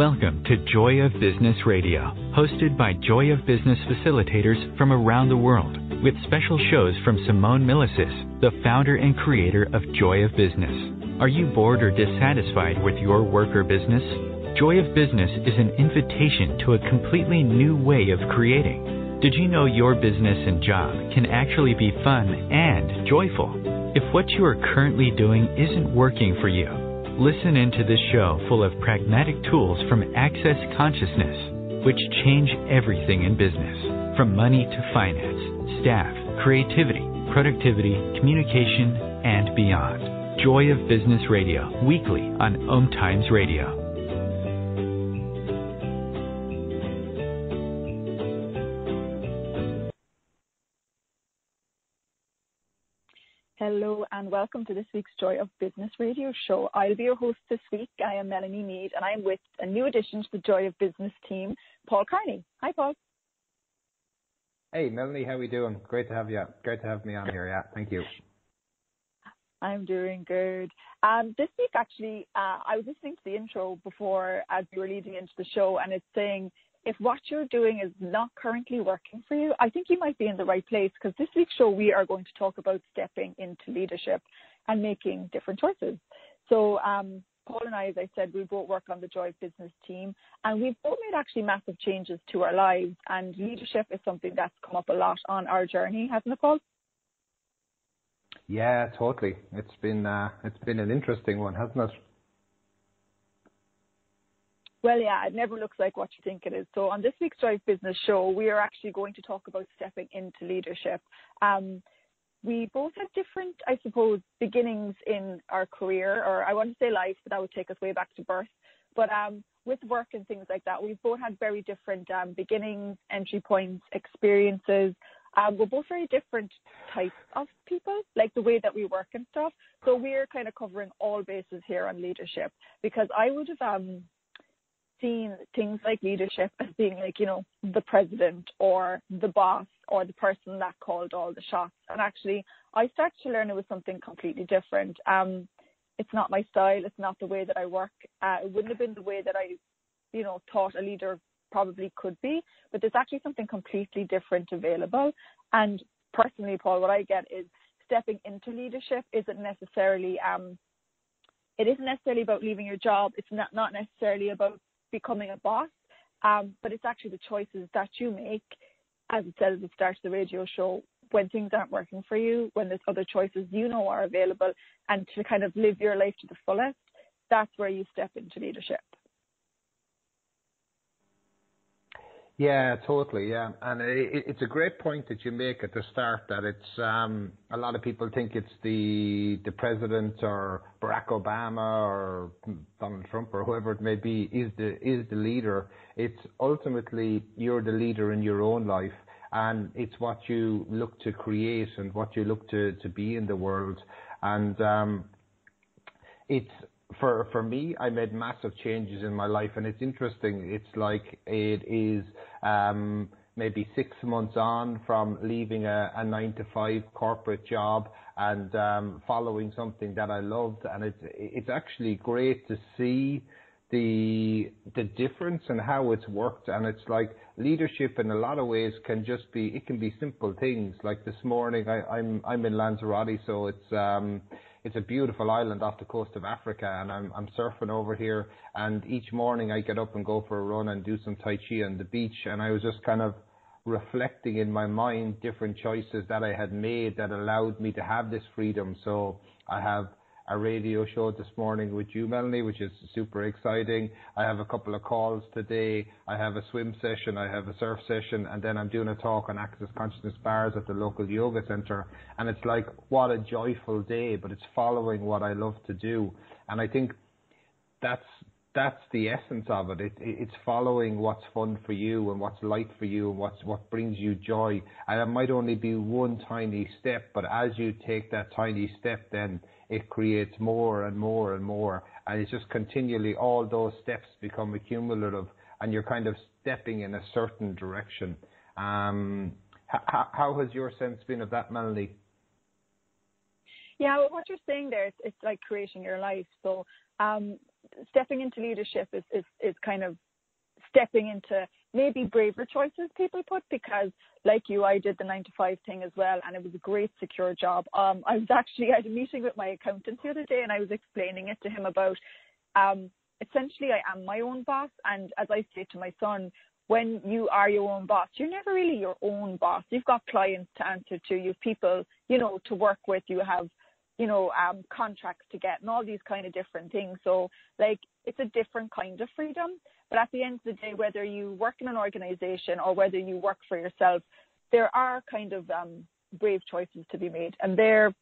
Welcome to Joy of Business Radio, hosted by Joy of Business facilitators from around the world, with special shows from Simone Milicis, the founder and creator of Joy of Business. Are you bored or dissatisfied with your work or business? Joy of Business is an invitation to a completely new way of creating. Did you know your business and job can actually be fun and joyful? If what you are currently doing isn't working for you, listen into this show full of pragmatic tools from Access Consciousness, which change everything in business, from money to finance, staff, creativity, productivity, communication, and beyond. Joy of Business Radio, weekly on OMTimes Radio. Hello and welcome to this week's Joy of Business Radio show. I'll be your host this week. I am Melanie Meade and I'm with a new addition to the Joy of Business team, Paul Kearney. Hi, Paul. Hey, Melanie, how are we doing? Great to have you. Great to have me on here. Yeah, thank you. I'm doing good. This week, actually, I was listening to the intro before as we were leading into the show, and it's saying, if what you're doing is not currently working for you, I think you might be in the right place, because this week's show we are going to talk about stepping into leadership and making different choices. So Paul and I, as I said, we both work on the Joy Business team, and we've both made actually massive changes to our lives, and leadership is something that's come up a lot on our journey, hasn't it, Paul? Yeah, totally. It's been an interesting one, hasn't it? Well, yeah, it never looks like what you think it is. So on this week's Drive Business show, we are actually going to talk about stepping into leadership. We both have different, I suppose, beginnings in our career, or I want to say life, but that would take us way back to birth. But with work and things like that, we've both had very different beginnings, entry points, experiences. We're both very different types of people, like the way that we work and stuff. So we're kind of covering all bases here on leadership, because I would have seen things like leadership as being like, you know, the president or the boss or the person that called all the shots. And actually, I started to learn it was something completely different. It's not my style. It's not the way that I work. It wouldn't have been the way that I, you know, thought a leader probably could be. But there's actually something completely different available. And personally, Paul, what I get is stepping into leadership isn't necessarily, it isn't necessarily about leaving your job. It's not necessarily about becoming a boss, but it's actually the choices that you make, as it says at the start of the radio show, when things aren't working for you, when there's other choices you know are available, and to kind of live your life to the fullest. That's where you step into leadership. Yeah, totally. Yeah, and it's a great point that you make at the start, that it's a lot of people think it's the president or Barack Obama or Donald Trump or whoever it may be is the leader. It's ultimately you're the leader in your own life, and it's what you look to create and what you look to be in the world. And it's for me, I made massive changes in my life, and it's interesting. It's like it is maybe 6 months on from leaving a 9-to-5 corporate job and following something that I loved, and it's actually great to see the difference and how it's worked. And it's like leadership in a lot of ways can be simple things. Like this morning, I'm in Lanzarote, so it's a beautiful island off the coast of Africa, and I'm surfing over here, and each morning I get up and go for a run and do some Tai Chi on the beach, and I was just kind of reflecting in my mind different choices that I had made that allowed me to have this freedom. So I have a radio show this morning with you, Melanie, which is super exciting. I have a couple of calls today. I have a swim session. I have a surf session. And then I'm doing a talk on Access Consciousness bars at the local yoga center. And it's like, what a joyful day, but it's following what I love to do. And I think that's the essence of it. It's following what's fun for you and what's light for you and what brings you joy. And it might only be one tiny step, but as you take that tiny step, then it creates more and more and more. And it's just continually, all those steps become accumulative, and you're kind of stepping in a certain direction. How has your sense been of that, Melanie? Yeah, what you're saying there, it's like creating your life. So stepping into leadership is kind of stepping into maybe braver choices, people put, because like you, I did the 9-to-5 thing as well, and it was a great secure job. I had a meeting with my accountant the other day, and I was explaining it to him about essentially I am my own boss, and as I say to my son, when you are your own boss, you're never really your own boss. You've got clients to answer to, you have people, to work with, you have, contracts to get and all these kind of different things. So like, it's a different kind of freedom. But at the end of the day, whether you work in an organization or whether you work for yourself, there are kind of brave choices to be made. And they're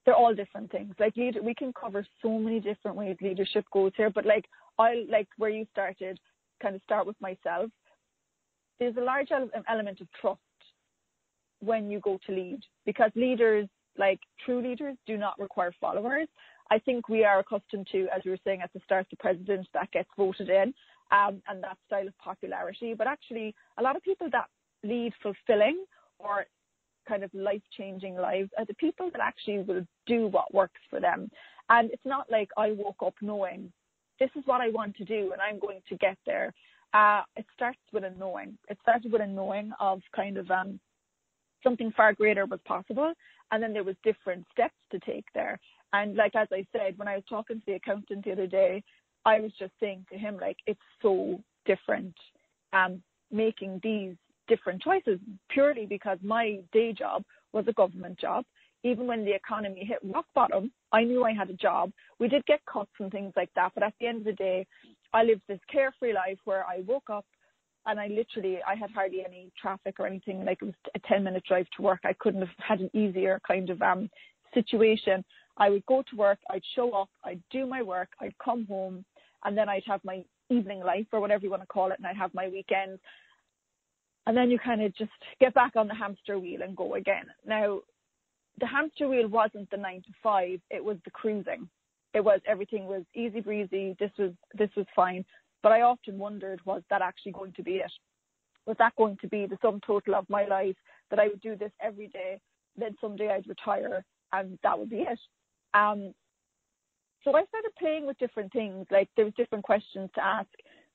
all different things. Like we can cover so many different ways leadership goes here. But like where you started, kind of start with myself. There's a large element of trust when you go to lead, because leaders, like true leaders, do not require followers. I think we are accustomed to, as we were saying at the start, the president that gets voted in, and that style of popularity. But actually, a lot of people that lead fulfilling or kind of life-changing lives are the people that actually will do what works for them. And it's not like I woke up knowing this is what I want to do and I'm going to get there. It starts with a knowing. It started with a knowing of kind of something far greater was possible. And then there was different steps to take there. And like, as I said, when I was talking to the accountant the other day, I was just saying to him, like, it's so different making these different choices, purely because my day job was a government job. Even when the economy hit rock bottom, I knew I had a job. We did get cuts and things like that. But at the end of the day, I lived this carefree life where I woke up and I had hardly any traffic or anything. Like, it was a 10-minute drive to work. I couldn't have had an easier kind of situation. I would go to work, I'd show up, I'd do my work, I'd come home, and then I'd have my evening life, or whatever you want to call it, and I'd have my weekends. And then you kind of just get back on the hamster wheel and go again. Now, the hamster wheel wasn't the 9-to-5, it was the cruising. Everything was easy breezy, this was fine. But I often wondered, was that actually going to be it? Was that going to be the sum total of my life, that I would do this every day, then someday I'd retire, and that would be it? So I started playing with different things. Like, there was different questions to ask.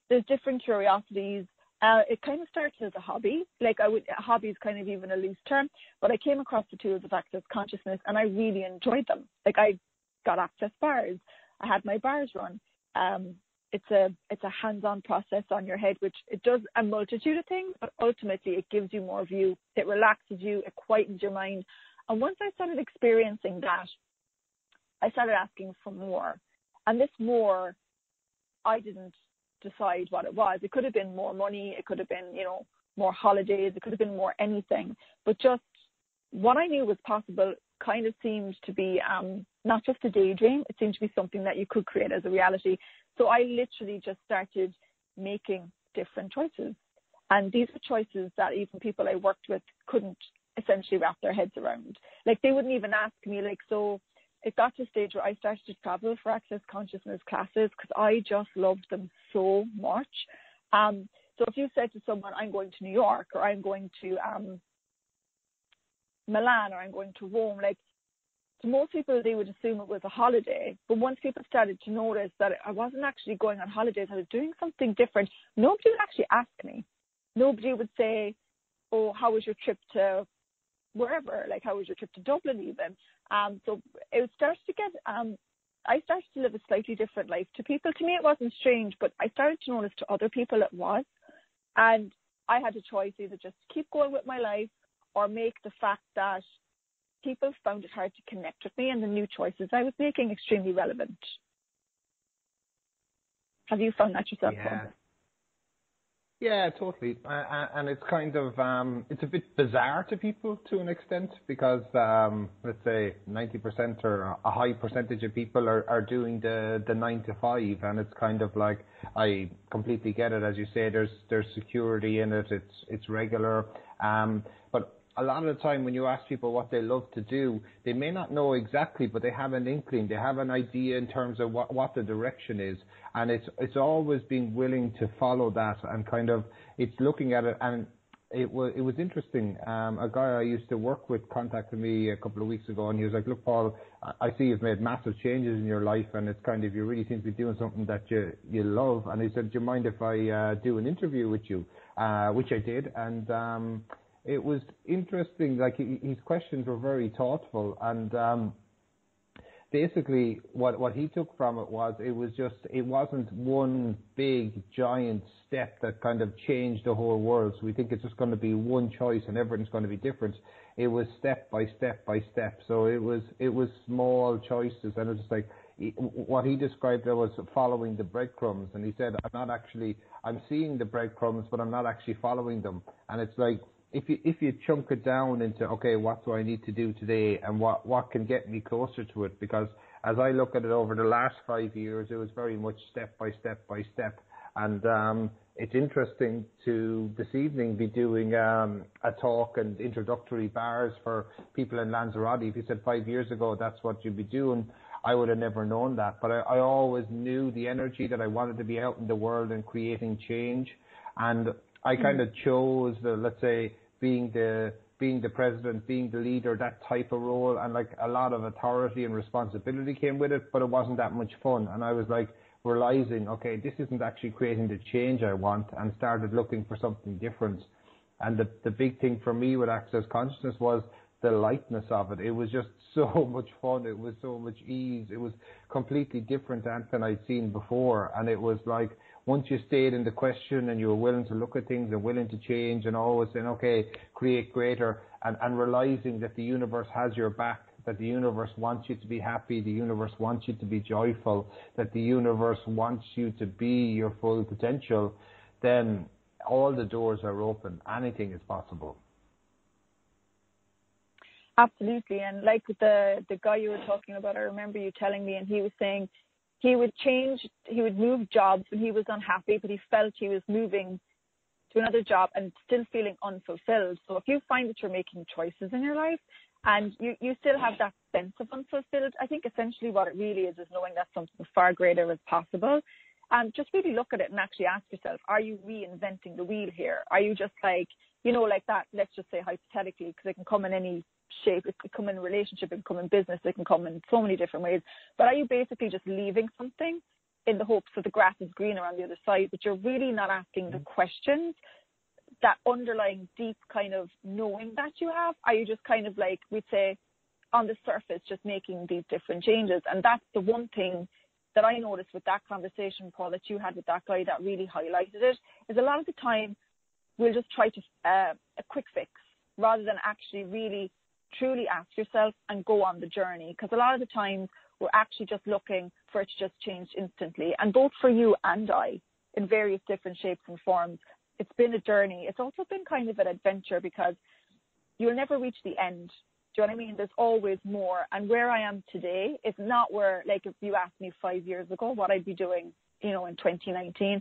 There's different curiosities. It kind of started as a hobby. Like, a hobby is kind of even a loose term, but I came across the tools of access consciousness and I really enjoyed them. Like, I got access bars. I had my bars run. It's a hands-on process on your head, which it does a multitude of things, but ultimately it gives you more view. It relaxes you. It quietens your mind. And once I started experiencing that, I started asking for more. And this more, I didn't decide what it was. It could have been more money. It could have been, more holidays. It could have been more anything. But just what I knew was possible kind of seemed to be not just a daydream. It seemed to be something that you could create as a reality. So I literally just started making different choices. And these were choices that even people I worked with couldn't essentially wrap their heads around. Like, they wouldn't even ask me, like, so it got to a stage where I started to travel for Access Consciousness classes because I just loved them so much. So if you said to someone, I'm going to New York, or I'm going to Milan, or I'm going to Rome, like, to most people, they would assume it was a holiday. But once people started to notice that I wasn't actually going on holidays, I was doing something different, nobody would actually ask me. Nobody would say, oh, how was your trip to wherever? Like, how was your trip to Dublin even? So it started to get, I started to live a slightly different life. To people, to me, it wasn't strange, but I started to notice to other people it was. And I had a choice, either just keep going with my life or make the fact that people found it hard to connect with me and the new choices I was making extremely relevant. Have you found that yourself? Yeah. Yeah, totally. And it's kind of, it's a bit bizarre to people to an extent because, let's say 90% or a high percentage of people are doing the 9-to-5, and it's kind of like, I completely get it. As you say, there's security in it. It's regular. But a lot of the time when you ask people what they love to do, they may not know exactly, but they have an inkling. They have an idea in terms of what the direction is. And it's always being willing to follow that, and kind of, it's looking at it. And it was interesting. A guy I used to work with contacted me a couple of weeks ago, and he was like, "Look, Paul, I see you've made massive changes in your life, and it's kind of, you really seem to be doing something that you love." And he said, "Do you mind if I do an interview with you?" Which I did, and it was interesting. Like, his questions were very thoughtful, and basically what he took from it was, it wasn't one big giant step that kind of changed the whole world. So we think it's just going to be one choice and everything's going to be different. It was step by step by step. So it was small choices, and it was just like, what he described there was following the breadcrumbs. And he said, I'm seeing the breadcrumbs, but I'm not actually following them. And it's like, if you chunk it down into, okay, what do I need to do today, and what can get me closer to it? Because as I look at it over the last 5 years, it was very much step by step by step. And it's interesting to this evening be doing a talk and introductory bars for people in Lanzarote. If you said 5 years ago that's what you'd be doing, I would have never known that. But I always knew the energy that I wanted to be out in the world and creating change. And I kind of chose let's say, being the president, being the leader, that type of role, and like a lot of authority and responsibility came with it, but it wasn't that much fun. And I was like realizing, okay, this isn't actually creating the change I want, and started looking for something different. And the big thing for me with Access Consciousness was the lightness of it. It was just so much fun. It was so much ease. It was completely different than I'd seen before. And it was like, once you stayed in the question and you were willing to look at things and willing to change, and always saying, okay, create greater, and realizing that the universe has your back, that the universe wants you to be happy, the universe wants you to be joyful, that the universe wants you to be your full potential, then all the doors are open. Anything is possible. Absolutely. And like the guy you were talking about, I remember you telling me, and he was saying he would move jobs when he was unhappy, but he felt he was moving to another job and still feeling unfulfilled. So if you find that you're making choices in your life and you still have that sense of unfulfilled, I think essentially what it really is knowing that something far greater is possible. And just really look at it and actually ask yourself, are you reinventing the wheel here? Are you just like, like that, let's just say hypothetically, because it can come in any shape, it could come in a relationship, it can come in business, it can come in so many different ways. But are you basically just leaving something in the hopes that the grass is greener on the other side, but you're really not asking the questions, that underlying deep kind of knowing that you have? Are you just kind of like, we'd say, on the surface, just making these different changes? And that's the one thing that I noticed with that conversation, Paul, that you had with that guy that really highlighted it, is a lot of the time we'll just try to a quick fix rather than actually really truly ask yourself and go on the journey. Because a lot of the times we're actually just looking for it to just change instantly. And both for you and I, in various different shapes and forms, it's been a journey. It's also been kind of an adventure, because you'll never reach the end. Do you know what I mean? There's always more. And where I am today is not where, like, if you asked me 5 years ago what I'd be doing, in 2019,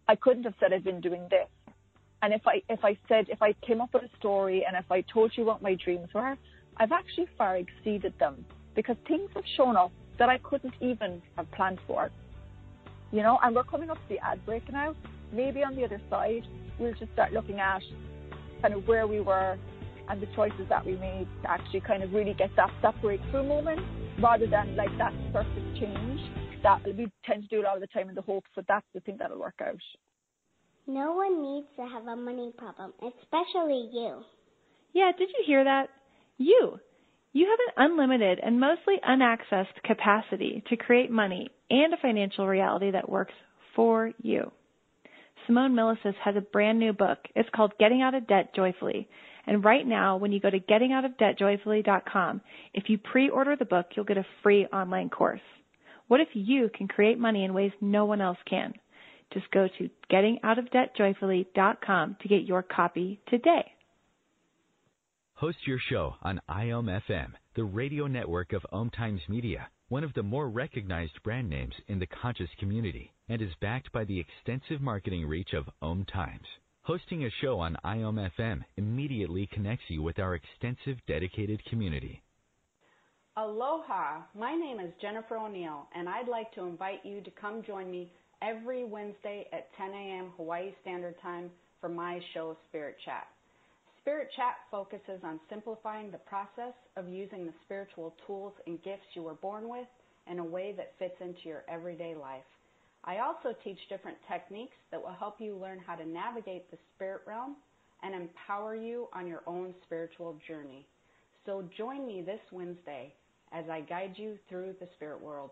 I couldn't have said I'd been doing this. And if I came up with a story and if I told you what my dreams were, I've actually far exceeded them, because things have shown up that I couldn't even have planned for. And we're coming up to the ad break now. Maybe on the other side, we'll just start looking at kind of where we were and the choices that we made to actually kind of really get that breakthrough moment, rather than like that surface change that we tend to do a lot of the time in the hopes that that's the thing that'll work out. No one needs to have a money problem, especially you. Yeah, did you hear that? You have an unlimited and mostly unaccessed capacity to create money and a financial reality that works for you. Simone Milasas has a brand new book. It's called Getting Out of Debt Joyfully. And right now, when you go to gettingoutofdebtjoyfully.com, if you pre-order the book, you'll get a free online course. What if you can create money in ways no one else can? Just go to gettingoutofdebtjoyfully.com to get your copy today. Host your show on IOM-FM, the radio network of OMTimes Media, one of the more recognized brand names in the conscious community, and is backed by the extensive marketing reach of OMTimes. Hosting a show on IOM-FM immediately connects you with our extensive dedicated community. Aloha, my name is Jennifer O'Neill, and I'd like to invite you to come join me every Wednesday at 10 a.m. Hawaii Standard Time for my show, Spirit Chat. Spirit Chat focuses on simplifying the process of using the spiritual tools and gifts you were born with in a way that fits into your everyday life. I also teach different techniques that will help you learn how to navigate the spirit realm and empower you on your own spiritual journey. So join me this Wednesday as I guide you through the spirit world.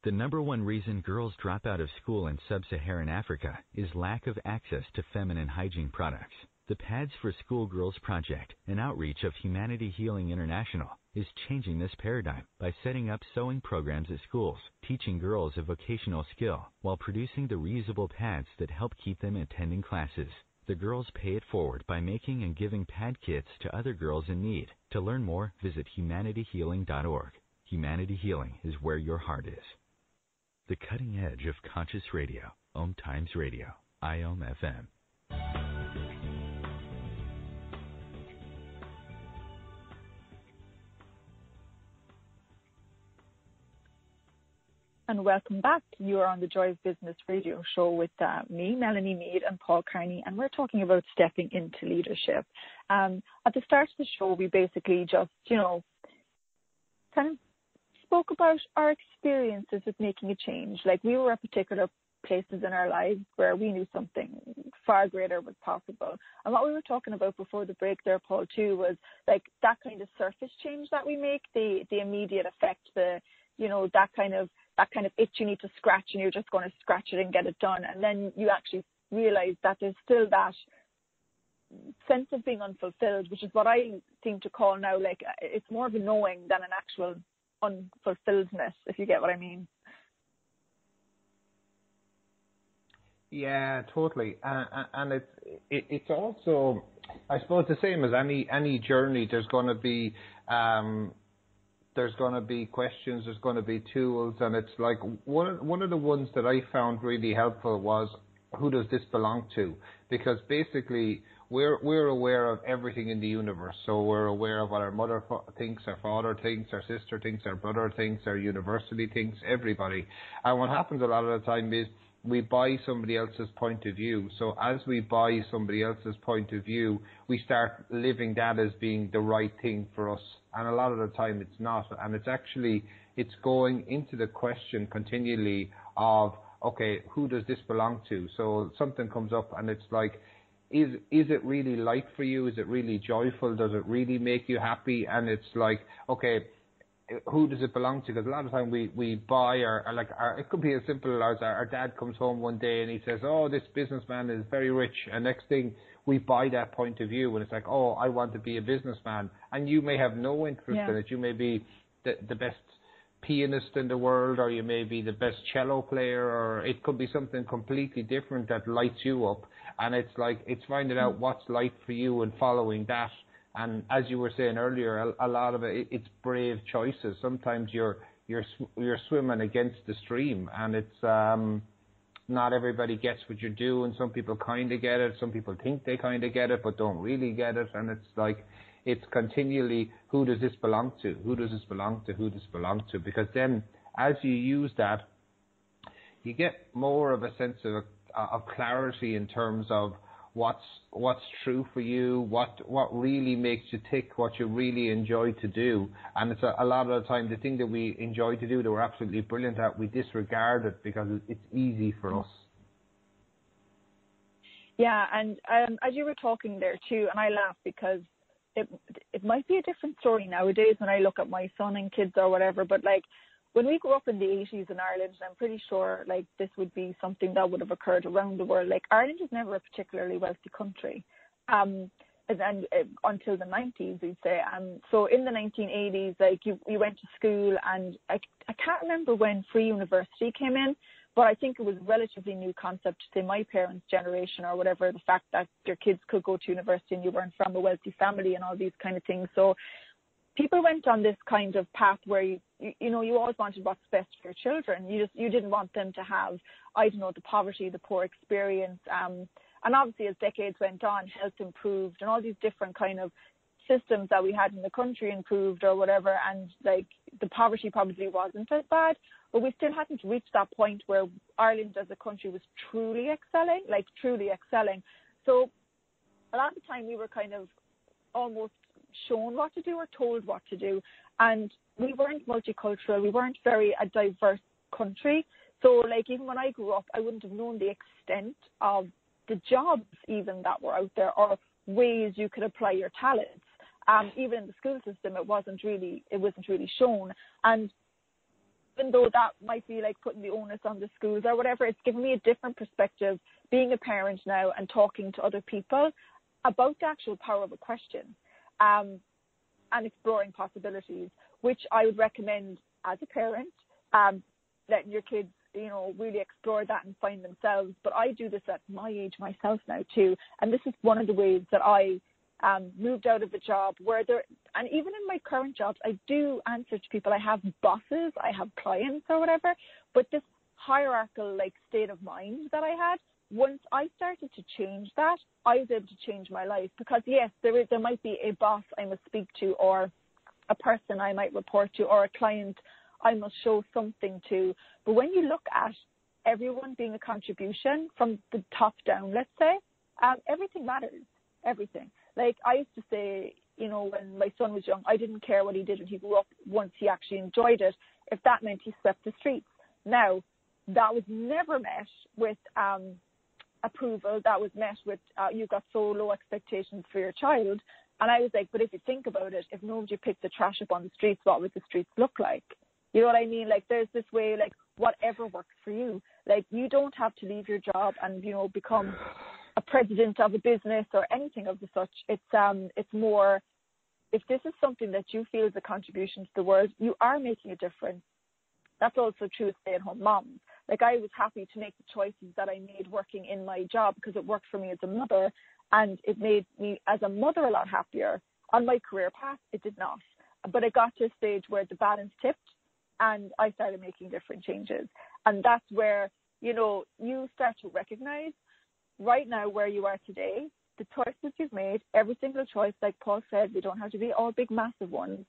The number one reason girls drop out of school in sub-Saharan Africa is lack of access to feminine hygiene products. The Pads for Schoolgirls Project, an outreach of Humanity Healing International, is changing this paradigm by setting up sewing programs at schools, teaching girls a vocational skill while producing the reusable pads that help keep them attending classes. The girls pay it forward by making and giving pad kits to other girls in need. To learn more, visit humanityhealing.org. Humanity Healing is where your heart is. The cutting edge of conscious radio, OMTimes Radio, IOM FM. And welcome back. You are on the Joy of Business radio show with me, Melanie Meade, and Paul Kearney, and we're talking about stepping into leadership. At the start of the show, we basically just, kind of spoke about our experiences with making a change. Like, we were at particular places in our lives where we knew something far greater was possible. And what we were talking about before the break there, Paul, too, was like that kind of surface change that we make, the immediate effect, that kind of itch you need to scratch, and you're just going to scratch it and get it done. And then you actually realize that there's still that sense of being unfulfilled, which is what I seem to call now, like, it's more of a knowing than an actual unfulfilledness, if you get what I mean. Yeah, totally. And it's also, I suppose, the same as any journey. There's going to be questions, there's going to be tools, and it's like one of the ones that I found really helpful was, who does this belong to? Because basically we're aware of everything in the universe. So we're aware of what our mother thinks, our father thinks, our sister thinks, our brother thinks, our university thinks, everybody. And what happens a lot of the time is we buy somebody else's point of view. So as we buy somebody else's point of view, we start living that as being the right thing for us. And a lot of the time it's not. And it's going into the question continually of, okay, who does this belong to? So something comes up and it's like, is it really light for you? Is it really joyful? Does it really make you happy? And it's like, okay, who does it belong to? Because a lot of the time we buy it could be as simple as our dad comes home one day and he says, oh, this businessman is very rich. And next thing we buy that point of view and it's like, oh, I want to be a businessman. And you may have no interest in it. You may be the best pianist in the world, or you may be the best cello player, or it could be something completely different that lights you up. And it's like, it's finding out what's light for you and following that. And as you were saying earlier, a lot of it's brave choices. Sometimes you're swimming against the stream, and it's not everybody gets what you're doing. Some people kind of get it. Some people think they kind of get it, but don't really get it. And it's like, it's continually, who does this belong to? Who does this belong to? Who does this belong to? Because then, as you use that, you get more of a sense of clarity in terms of what's true for you, what really makes you tick, what you really enjoy to do. And it's a lot of the time the thing that we enjoy to do, that we're absolutely brilliant at, we disregard it because it's easy for us. Yeah, and as you were talking there too, and I laugh because it might be a different story nowadays when I look at my son and kids or whatever, but like, when we grew up in the 80s in Ireland, and I'm pretty sure like this would be something that would have occurred around the world. Like, Ireland was never a particularly wealthy country, and until the 90s, we'd say. So in the 1980s, like you went to school, and I can't remember when free university came in, but I think it was a relatively new concept to, say, my parents' generation or whatever. The fact that your kids could go to university and you weren't from a wealthy family and all these kind of things. So people went on this kind of path where you always wanted what's best for your children. You didn't want them to have, the poverty, the poor experience. And obviously, as decades went on, health improved, and all these different kind of systems that we had in the country improved or whatever. And like, the poverty probably wasn't as bad, but we still hadn't reached that point where Ireland as a country was truly excelling. So a lot of the time we were kind of almost shown what to do or told what to do. And we weren't multicultural. We weren't very a diverse country. So, like, even when I grew up, I wouldn't have known the extent of the jobs even that were out there or ways you could apply your talents. Even in the school system, it wasn't really shown. And even though that might be like putting the onus on the schools or whatever, it's given me a different perspective being a parent now and talking to other people about the actual power of a question and exploring possibilities, which I would recommend as a parent, letting your kids, really explore that and find themselves. But I do this at my age myself now too. And this is one of the ways that I moved out of a job and even in my current jobs, I do answer to people. I have bosses, I have clients or whatever, but this hierarchical state of mind that I had, once I started to change that, I was able to change my life. Because yes, there might be a boss I must speak to, or a person I might report to, or a client I must show something to. But when you look at everyone being a contribution from the top down, let's say, everything matters, everything. Like I used to say, when my son was young, I didn't care what he did when he grew up once he actually enjoyed it, if that meant he swept the streets. Now, that was never met with approval. That was met with, you've got so low expectations for your child. And I was like, but if you think about it, if nobody picked the trash up on the streets, what would the streets look like? You know what I mean? Like, there's this way, like, whatever works for you. Like, you don't have to leave your job and, become a president of a business or anything of the such. It's more, if this is something that you feel is a contribution to the world, you are making a difference. That's also true with stay-at-home moms. Like, I was happy to make the choices that I made working in my job because it worked for me as a mother, and it made me as a mother a lot happier. On my career path, it did not. But it got to a stage where the balance tipped, and I started making different changes. And that's where, you start to recognize right now where you are today, the choices you've made, every single choice, like Paul said, they don't have to be all big, massive ones.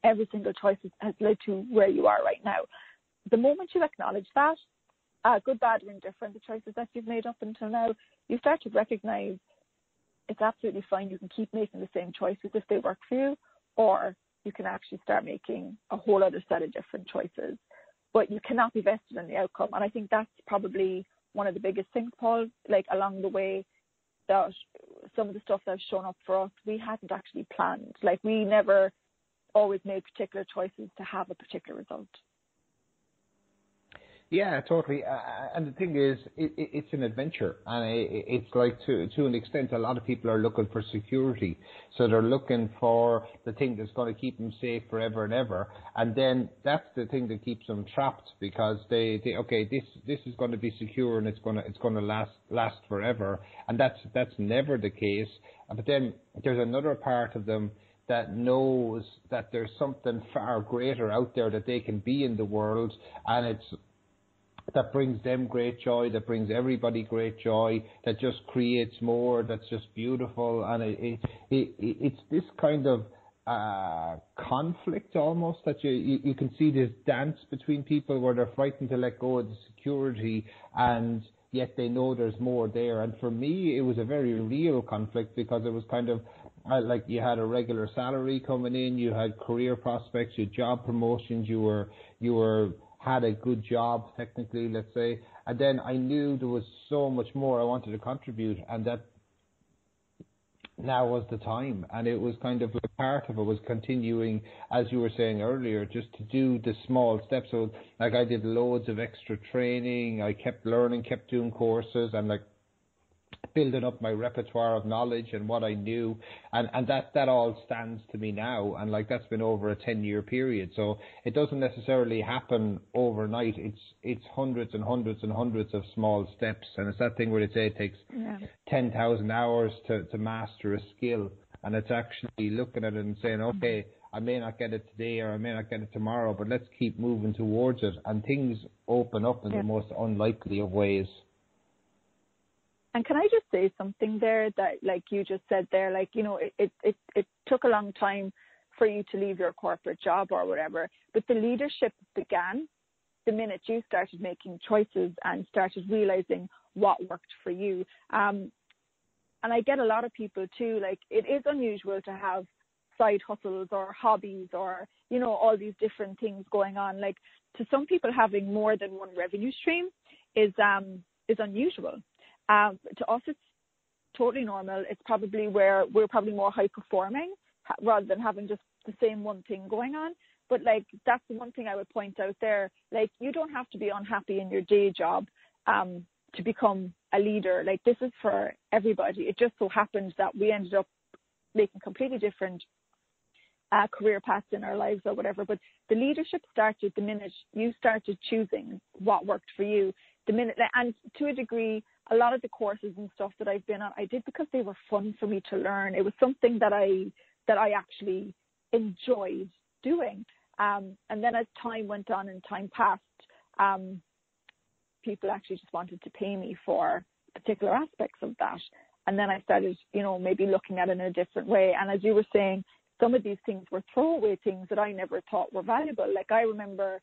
Every single choice has led to where you are right now. The moment you acknowledge that, good, bad, or indifferent, the choices that you've made up until now, you start to recognize it's absolutely fine. You can keep making the same choices if they work for you, or you can actually start making a whole other set of different choices. But you cannot be vested in the outcome. And I think that's probably one of the biggest things, Paul, like along the way, that some of the stuff that's shown up for us, we hadn't actually planned. Like, we never always made particular choices to have a particular result. Yeah, totally. And the thing is, it's an adventure, and it's like to an extent, a lot of people are looking for security. So they're looking for the thing that's going to keep them safe forever and ever. And then that's the thing that keeps them trapped, because they okay, this is going to be secure and it's going to last forever. And that's never the case. But then there's another part of them that knows that there's something far greater out there that they can be in the world, and that brings them great joy, that brings everybody great joy, that just creates more, that's just beautiful. And it's this kind of conflict almost, that you can see this dance between people where they're frightened to let go of the security, and yet they know there's more there. And for me, it was a very real conflict, because it was kind of like you had a regular salary coming in, you had career prospects, you had job promotions, you had a good job, technically, let's say. And then I knew there was so much more I wanted to contribute, and that now was the time. And it was kind of like part of it was continuing, as you were saying earlier, just to do the small steps. So, like, I did loads of extra training, I kept learning, kept doing courses, and like building up my repertoire of knowledge and what I knew, and that all stands to me now. And like, that's been over a 10-year period, so it doesn't necessarily happen overnight. It's hundreds and hundreds and hundreds of small steps, and it's that thing where they say it takes 10,000 hours to master a skill, and it's actually looking at it and saying, okay, I may not get it today or I may not get it tomorrow, but let's keep moving towards it, and things open up in the most unlikely of ways. And can I just say something there that, like you just said there, like, it took a long time for you to leave your corporate job or whatever, but the leadership began the minute you started making choices and started realizing what worked for you. I get a lot of people too, like, it is unusual to have side hustles or hobbies or, you know, all these different things going on. Like, to some people, having more than one revenue stream is unusual. To us, it's totally normal. It's probably where we're probably more high performing rather than having just the same one thing going on. But, like, that's the one thing I would point out there. Like, you don't have to be unhappy in your day job to become a leader. Like, this is for everybody. It just so happened that we ended up making completely different career paths in our lives or whatever. But the leadership started the minute you started choosing what worked for you. The minute, and to a degree, a lot of the courses and stuff that I've been on, I did because they were fun for me to learn. It was something that I actually enjoyed doing. And then as time went on and time passed, people actually just wanted to pay me for particular aspects of that. And then I started, you know, maybe looking at it in a different way. And as you were saying, some of these things were throwaway things that I never thought were valuable. Like, I remember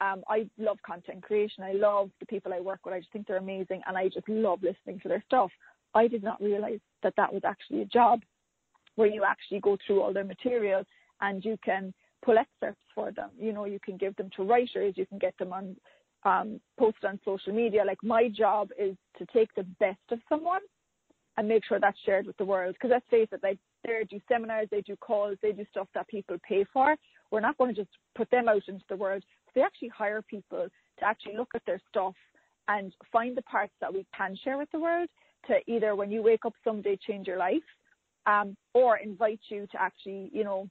I love content creation. I love the people I work with. I just think they're amazing. And I just love listening to their stuff. I did not realize that that was actually a job where you actually go through all their material and you can pull excerpts for them. You know, you can give them to writers. You can get them on post on social media. Like, my job is to take the best of someone and make sure that's shared with the world. Because let's face it, like, they do seminars, they do calls, they do stuff that people pay for. We're not going to just put them out into the world. So they actually hire people to actually look at their stuff and find the parts that we can share with the world to either, when you wake up someday, change your life, or invite you to actually, you know,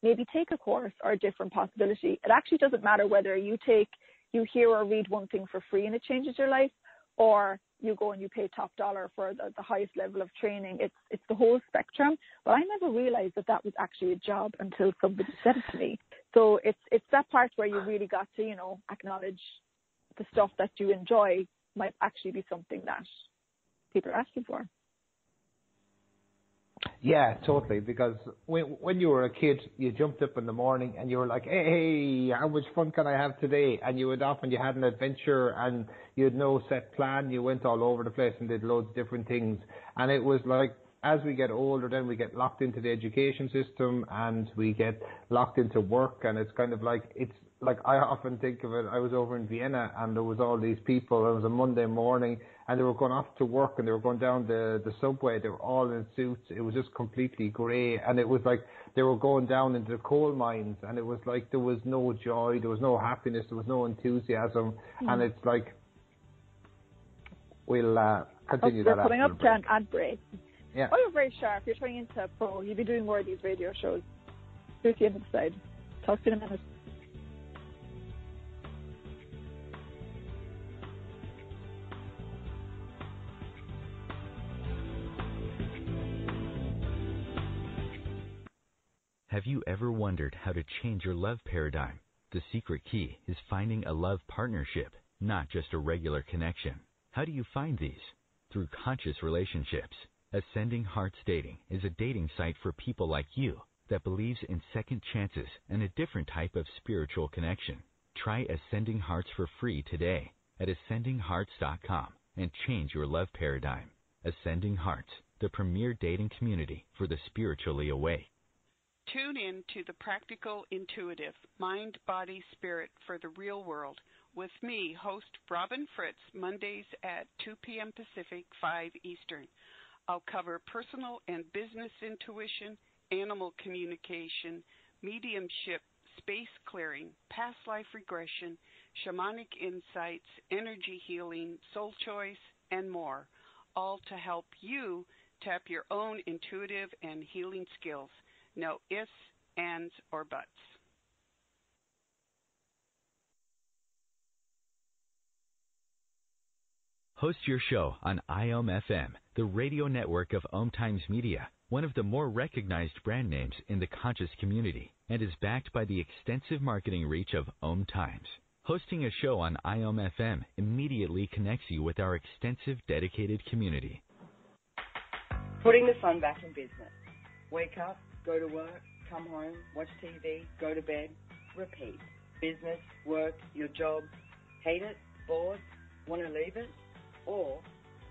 maybe take a course or a different possibility. It actually doesn't matter whether you hear or read one thing for free and it changes your life, or you go and you pay top dollar for the highest level of training. It's the whole spectrum. But I never realized that that was actually a job until somebody said it to me. So it's that part where you really got to, you know, acknowledge the stuff that you enjoy might actually be something that people are asking for. Yeah, totally. Because when you were a kid, you jumped up in the morning and you were like, hey, how much fun can I have today? And you went off and you had an adventure and you had no set plan. You went all over the place and did loads of different things. And it was like, as we get older, then we get locked into the education system and we get locked into work. And it's kind of like, it's like, I often think of it, I was over in Vienna and there was all these people. It was a Monday morning and they were going off to work and they were going down the subway. They were all in suits. It was just completely grey. And it was like they were going down into the coal mines and it was like there was no joy, there was no happiness, there was no enthusiasm. And it's like, we'll continue that. We're coming up to an ad break. Yeah. Oh, you're very sharp. You're turning into a pro. You'll be doing more of these radio shows. See you on the side. Talk to you in a minute. Have you ever wondered how to change your love paradigm? The secret key is finding a love partnership, not just a regular connection. How do you find these? Through conscious relationships. Ascending Hearts Dating is a dating site for people like you that believes in second chances and a different type of spiritual connection. Try Ascending Hearts for free today at ascendinghearts.com and change your love paradigm. Ascending Hearts, the premier dating community for the spiritually awake. Tune in to the Practical Intuitive, Mind, Body, Spirit for the Real World with me, host Robin Fritz, Mondays at 2 p.m. Pacific, 5 Eastern. I'll cover personal and business intuition, animal communication, mediumship, space clearing, past life regression, shamanic insights, energy healing, soul choice, and more, all to help you tap your own intuitive and healing skills. No ifs, ands, or buts. Host your show on IOM-FM, the radio network of OMTimes Media, one of the more recognized brand names in the conscious community, and is backed by the extensive marketing reach of OMTimes. Hosting a show on IOM-FM immediately connects you with our extensive dedicated community. Putting the fun back in business. Wake up, go to work, come home, watch TV, go to bed, repeat. Business, work, your job, hate it, bored, want to leave it? Or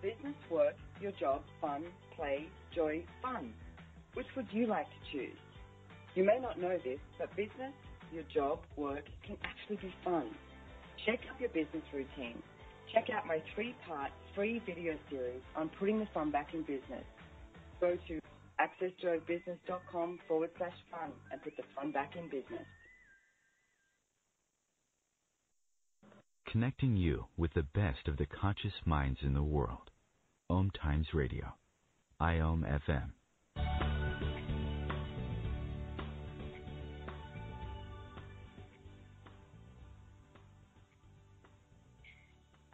business, work, your job fun, play, joy, fun. Which would you like to choose? You may not know this, but business, your job, work can actually be fun. Shake up your business routine. Check out my 3-part free video series on putting the fun back in business. Go to accessjoybusiness.com/fun and put the fun back in business. Connecting you with the best of the conscious minds in the world. OMTimes Radio. IOM FM.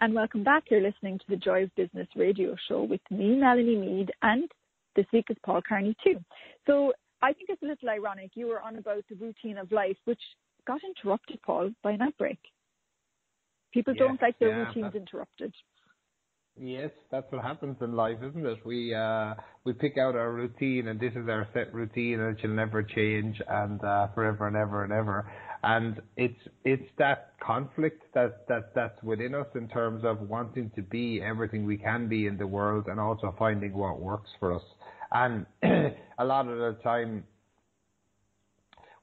And welcome back. You're listening to the Joy of Business radio show with me, Melanie Meade, and this week is Paul Kearney too. So I think it's a little ironic. You were on about the routine of life, which got interrupted, Paul, by an outbreak. People don't like their routines interrupted. Yes, that's what happens in life, isn't it? We pick out our routine, and this is our set routine, and it will never change, and forever and ever and ever. And it's that conflict that's within us in terms of wanting to be everything we can be in the world, and also finding what works for us. And a lot of the time,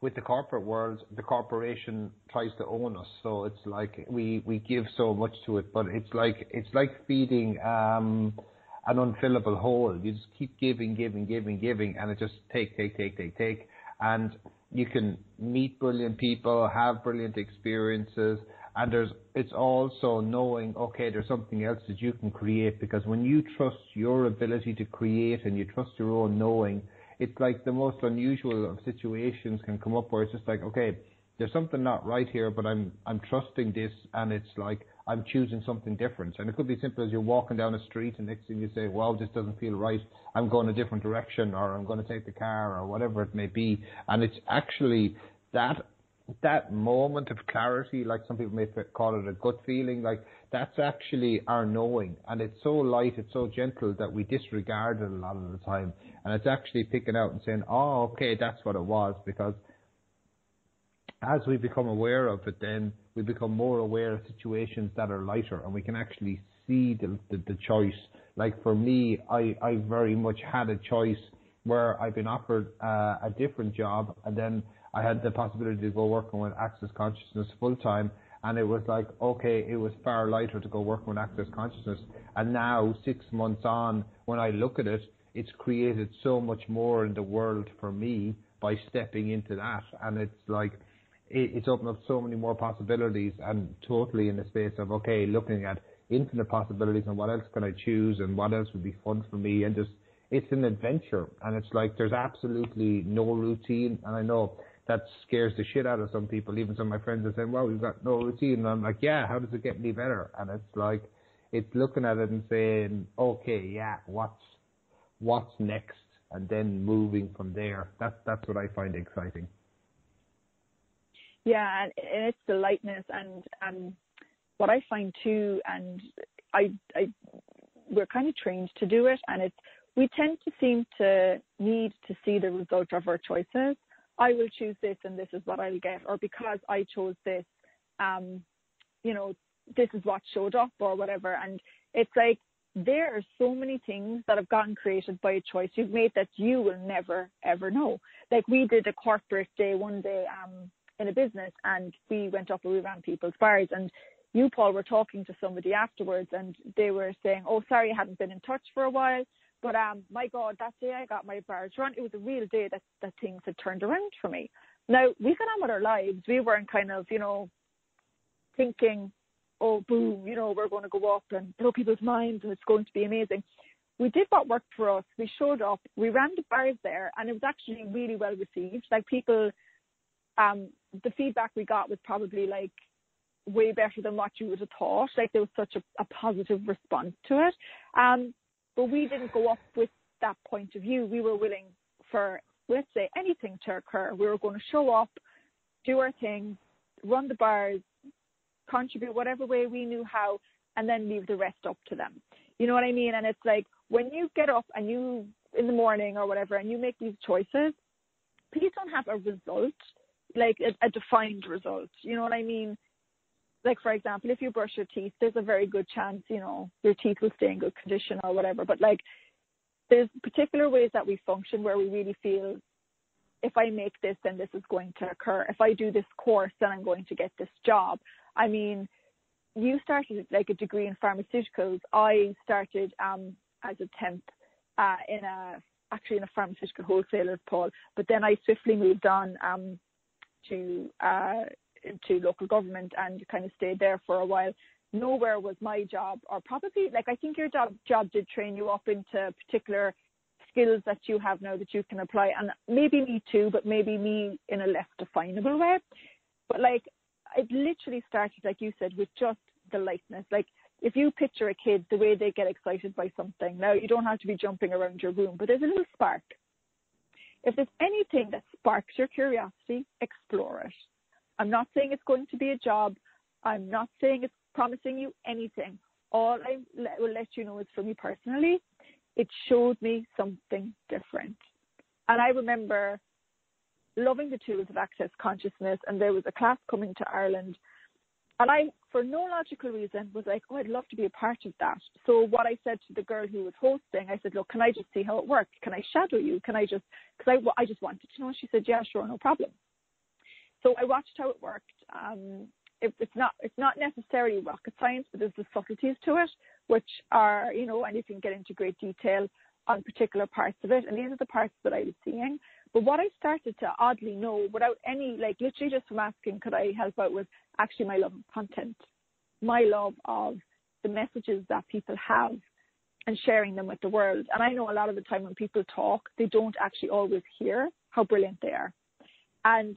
with the corporate world, the corporation tries to own us. So it's like we give so much to it, but it's like feeding an unfillable hole. You just keep giving, and it just take. And you can meet brilliant people, have brilliant experiences, and it's also knowing, okay, there's something else that you can create, because when you trust your ability to create and you trust your own knowing, it's like the most unusual of situations can come up where it's just like, okay, there's something not right here, but I'm trusting this, and it's like I'm choosing something different. And it could be simple as you're walking down a street and next thing you say, wow, this doesn't feel right. I'm going a different direction, or I'm going to take the car, or whatever it may be. And it's actually that moment of clarity, like some people may call it a gut feeling, like that's actually our knowing. And it's so light, it's so gentle that we disregard it a lot of the time. And it's actually picking out and saying, oh, okay, that's what it was. Because as we become aware of it, then we become more aware of situations that are lighter, and we can actually see the choice. Like for me, I very much had a choice where I've been offered a different job, and then I had the possibility to go working with Access Consciousness full time, and it was like, okay, it was far lighter to go working with Access Consciousness. And now, 6 months on, when I look at it, it's created so much more in the world for me by stepping into that. And it's like, it's opened up so many more possibilities, and totally in the space of, okay, looking at infinite possibilities and what else can I choose and what else would be fun for me, and just, it's an adventure. And it's like, there's absolutely no routine. And I know that scares the shit out of some people. Even some of my friends are saying, well, we've got no routine. And I'm like, yeah, how does it get any better? And it's like, it's looking at it and saying, okay, yeah, what's next? And then moving from there. That's what I find exciting. Yeah, and it's the lightness, and what I find too, and we're kind of trained to do it, and we tend to seem to need to see the result of our choices. I will choose this, and this is what I'll get, or because I chose this, this is what showed up, or whatever. And it's like, there are so many things that have gotten created by a choice you've made that you will never, ever know. Like, we did a corporate day one day, in a business, and we went up and we ran people's bars, and you, Paul, were talking to somebody afterwards, and they were saying, oh, sorry, I hadn't been in touch for a while, but my God, that day I got my bars run. It was a real day that things had turned around for me. Now, we got on with our lives. We weren't kind of, thinking, oh, boom, we're going to go up and blow people's minds and it's going to be amazing. We did what worked for us. We showed up, we ran the bars there, and it was actually really well received. Like, people, the feedback we got was probably like way better than what you would have thought. Like, there was such a positive response to it. But we didn't go up with that point of view. We were willing for, let's say, anything to occur. We were going to show up, do our thing, run the bars, contribute whatever way we knew how, and then leave the rest up to them. You know what I mean? And it's like, when you get up and you, in the morning or whatever, and you make these choices, please don't have a result, like a defined result. You know what I mean? like, for example, if you brush your teeth, there's a very good chance, you know, your teeth will stay in good condition or whatever. But like, there's particular ways that we function where we really feel, if I make this, then this is going to occur. If I do this course, then I'm going to get this job. I mean, you started like a degree in pharmaceuticals. I started as a temp in a pharmaceutical wholesaler, Paul. But then I swiftly moved on to local government and kind of stayed there for a while. Nowhere was my job, or probably, like, I think your job did train you up into particular skills that you have now that you can apply, and maybe me too, but maybe me in a less definable way. But like, it literally started, like you said, with just the lightness. Like, if you picture a kid, the way they get excited by something, now you don't have to be jumping around your room, but there's a little spark. If there's anything that sparks your curiosity, explore it. I'm not saying it's going to be a job. I'm not saying it's promising you anything. All I will let you know is, for me personally, it showed me something different. And I remember loving the tools of access consciousness, and there was a class coming to Ireland, and I, for no logical reason, was like, oh, I'd love to be a part of that. So what I said to the girl who was hosting, I said, look, can I just see how it works? Can I shadow you? Can I just, because I just wanted to know. She said, yeah, sure, no problem. So I watched how it worked. It's not necessarily rocket science, but there's the subtleties to it, which are, you know, and you can get into great detail on particular parts of it. And these are the parts that I was seeing. But what I started to oddly know, without any, like, literally just from asking, could I help out, was actually my love of content, my love of the messages that people have and sharing them with the world. And I know a lot of the time when people talk, they don't actually always hear how brilliant they are. And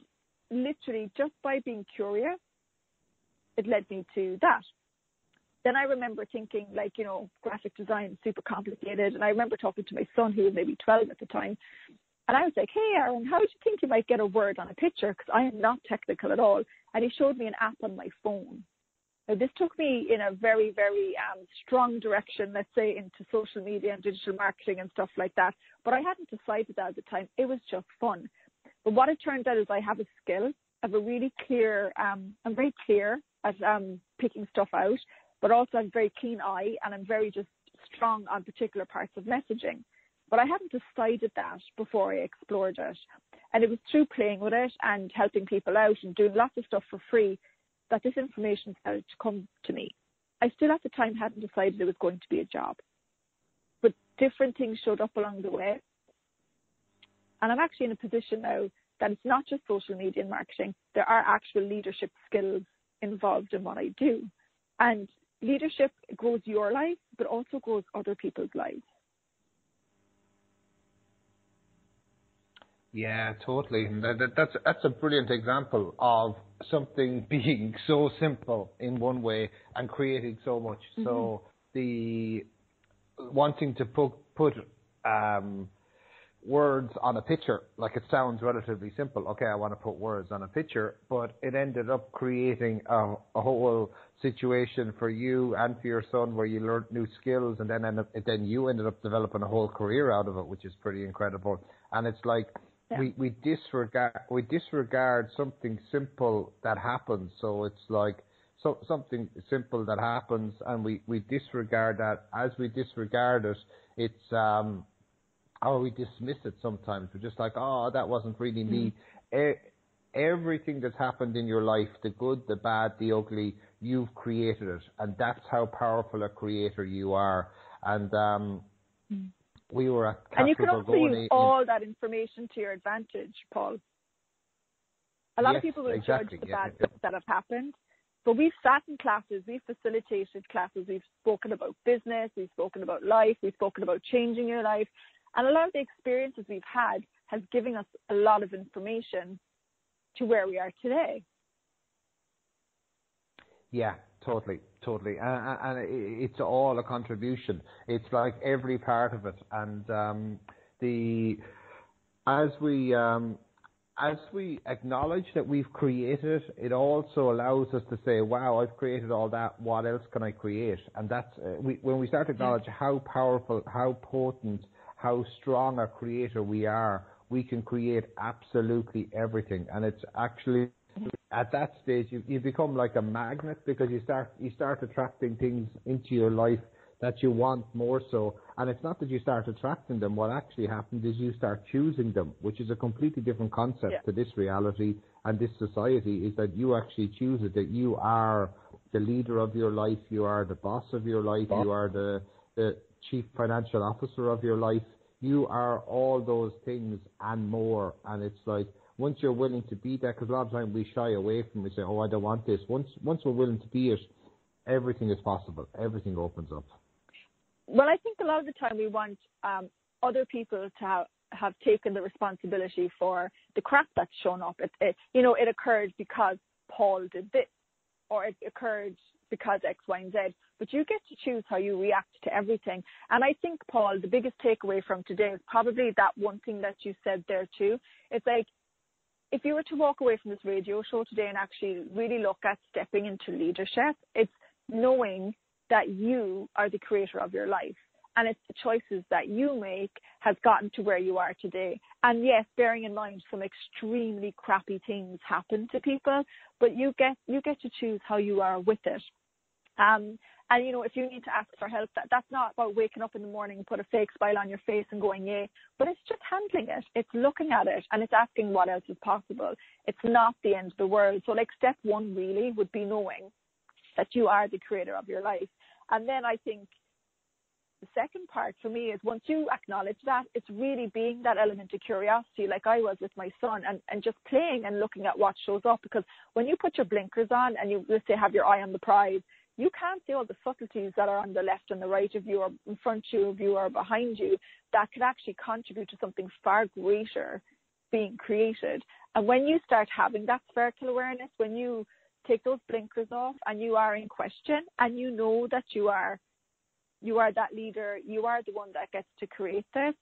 literally just by being curious, it led me to that. Then I remember thinking, like, you know, graphic design is super complicated. And I remember talking to my son, who was maybe 12 at the time. And I was like, hey, Aaron, how do you think you might get a word on a picture? Because I am not technical at all. And he showed me an app on my phone. Now, this took me in a very, very strong direction, let's say, into social media and digital marketing and stuff like that. But I hadn't decided that at the time. It was just fun. But what it turned out is I have a skill. I have a really clear, I'm very clear at picking stuff out, but also I have a very keen eye, and I'm very just strong on particular parts of messaging. But I hadn't decided that before I explored it. And it was through playing with it and helping people out and doing lots of stuff for free that this information started to come to me. I still at the time hadn't decided it was going to be a job. But different things showed up along the way. And I'm actually in a position now that it's not just social media and marketing. There are actual leadership skills involved in what I do. And leadership grows your life, but also grows other people's lives. Yeah, totally. That's a brilliant example of something being so simple in one way and creating so much. Mm-hmm. So the wanting to put words on a picture, like, it sounds relatively simple. Okay, I want to put words on a picture, but it ended up creating a whole situation for you and for your son where you learned new skills, and then you ended up developing a whole career out of it, which is pretty incredible. And it's like, we disregard something simple that happens. So it's like something simple that happens, and we disregard that. As we disregard it, it's or we dismiss it sometimes. We're just like, oh, that wasn't really me. Everything that's happened in your life, the good, the bad, the ugly, you've created it, and that's how powerful a creator you are. And we were at Castle And you can also use all that information to your advantage, Paul. A lot of people will judge the bad stuff that have happened. But we've sat in classes, we've facilitated classes, we've spoken about business, we've spoken about life, we've spoken about changing your life. And a lot of the experiences we've had has given us a lot of information to where we are today. Yeah, totally. And it's all a contribution. It's like every part of it. And as we acknowledge that we've created it, it also allows us to say, wow, I've created all that. What else can I create? And that's when we start to acknowledge how powerful, how potent, how strong a creator we are, we can create absolutely everything. And it's actually at that stage, you become like a magnet, because you start attracting things into your life that you want more so. And it's not that you start attracting them. What actually happens is you start choosing them, which is a completely different concept to this reality and this society, is that you actually choose it, that you are the leader of your life, you are the boss of your life, you are the chief financial officer of your life. You are all those things and more. And it's like, once you're willing to be that, because a lot of times we shy away from it, we say, oh, I don't want this. Once we're willing to be it, everything is possible. Everything opens up. Well, I think a lot of the time we want other people to have taken the responsibility for the crap that's shown up. It occurred because Paul did this, or it occurred because X, Y, and Z. But you get to choose how you react to everything. And I think, Paul, the biggest takeaway from today is probably that one thing that you said there too. It's like, if you were to walk away from this radio show today and actually really look at stepping into leadership, it's knowing that you are the creator of your life. And it's the choices that you make has gotten to where you are today. And yes, bearing in mind some extremely crappy things happen to people, but you get to choose how you are with it. And if you need to ask for help, that's not about waking up in the morning and put a fake smile on your face and going, yay, but it's just handling it. It's looking at it and it's asking what else is possible. It's not the end of the world. So like step one really would be knowing that you are the creator of your life. And then I think the second part for me is, once you acknowledge that, it's really being that element of curiosity, like I was with my son, and just playing and looking at what shows up. Because when you put your blinkers on and you, let's say, have your eye on the prize, you can't see all the subtleties that are on the left and the right of you, or in front of you, or behind you, that could actually contribute to something far greater being created. And when you start having that spherical awareness, when you take those blinkers off and you are in question and you know that you are that leader, you are the one that gets to create this,